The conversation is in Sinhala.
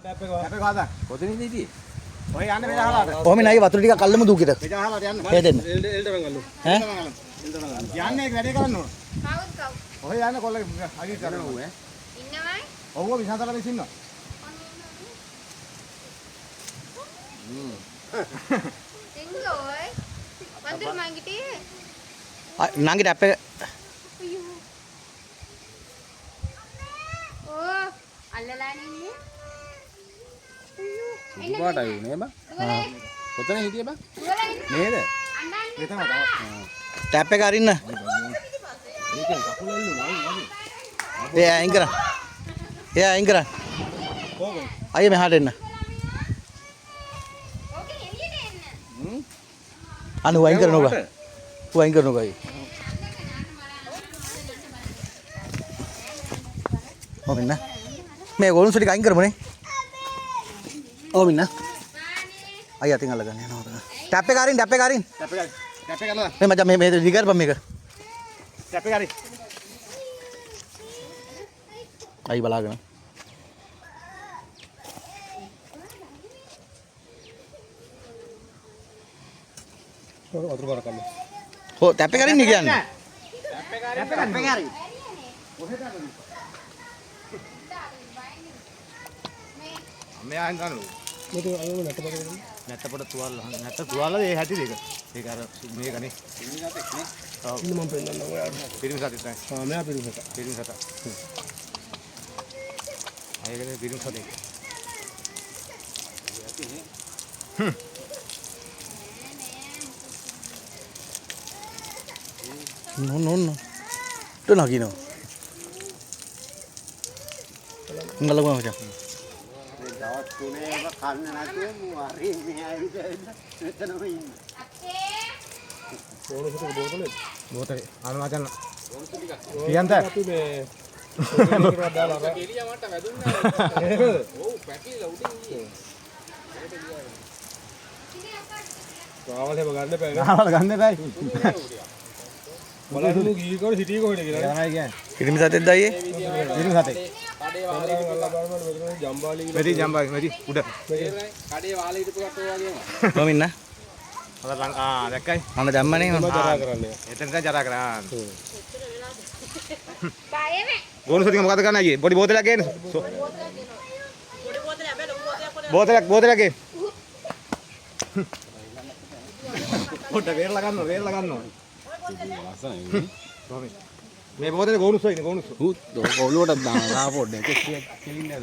ටැප් එක හදා. කොතනින්ද හිටියේ? ඔය යන්න මෙතන අහලාට. කොහොම නයි වතුර ටික කල්ලම දූකිට. මෙතන අහලාට යන්න. හේදෙන්න. එල්ඩරන් ගල්ලු. ඈ? යන්නේ වැඩේ කරන්න ඕන. කවුද? ඔය යන්න කොල්ල අගින් කරනවා ඈ. ඉන්නවයි? ඔව්ව විසාතල මෙස් ඉන්නවා. එංගෝයි. වන්දර මංගිටේ. නංගි ටැප් එක ඕ අල්ලලා ඉන්නේ. දුපාටයි නේ බා. කොතන හිටියේ බා? නේද? අඬන්නේ. මෙතන තමයි. ටැප් එක අරින්න. මේකෙන් කකුල එල්ලුණා වගේ. ඒ අයින් කරන්න. ඒ අයින් කරන්න. කොහොමද? අයිය මෙහාට එන්න. ඕකේ එළියට එන්න. අනු වයින් කරනෝක. වයින් කරනෝක අයිය. ඔව් මෙන්න. මේ ගොනුස් ටික අයින් කරමුනේ. ඔව් මෙන්න. අයිය අතින් අල්ලගන්න යනවා. ටැප් එක අරින්න ටැප් එක අරින්න. ටැප් එක අල්ලලා. මේ මචං මේ දිගරපම් මේක. ටැප් එක හරි. අයි බලාගෙන. වතුර බර කන්න. හො ටැප් එක අරින්න කියන්නේ. ටැප් එක හරි. මෙයා හින්දානු. නැත්තපොඩ තුවාල නැත්ත තුවාල ඒ හැටි දෙක. ඒක අර මේකනේ. පිරිමිසතෙක් නේ. ඔව්. ඉන්න මම පෙන්නන්න ඔයාලට. පිරිමිසතෙක් තමයි. ආ මෙයා පිරිමිසත. පිරිමිසත. අයගේ පිරිමිසතෙක්. නෝ ito nagino. Ngalaw mo siya. දවස් 3ේම කන්න නැතුව මු හරි මේ ඇවිත් මෙතනම ඉන්න. අක්කේ. බෝතලේ අනු මචං කියන්ත අපි මේ ඒකට දාලා අර එළිය මට වැදුන්නේ ඔව් පැකිලා උඩින් ගියේ ගාවල් හැම ගන්න බෑ ගාවල් ගන්න බෑ බලන්න ගිහි කවුරු හිටියේ කොහෙද කියලා තමයි කියන්නේ Kirim sa atin dahi. ඉරින් හතේ කඩේ වාලේ ඉඳලා බලන්න මෙතන ජම්බාලි මෙරි උඩ කඩේ වාලේ හිටපු කට්ටෝ වගේම Komin na. අර දැක්කයි Mana jamma ni. ජරා කරන්නේ එතන තමයි ජරා කරන්නේ බයෙ ගෝනුසතික මොකද කරන්න අයියේ පොඩි බෝතලයක් ගේන්න බෝතලයක් ගේන්න පොඩ වේරලා ගන්නවා මේ බෝතලේ ගෝනුස්සෝ ඉන්නේ ගෝනුස්සෝ Uluwat at dana. Rapod. Keling na.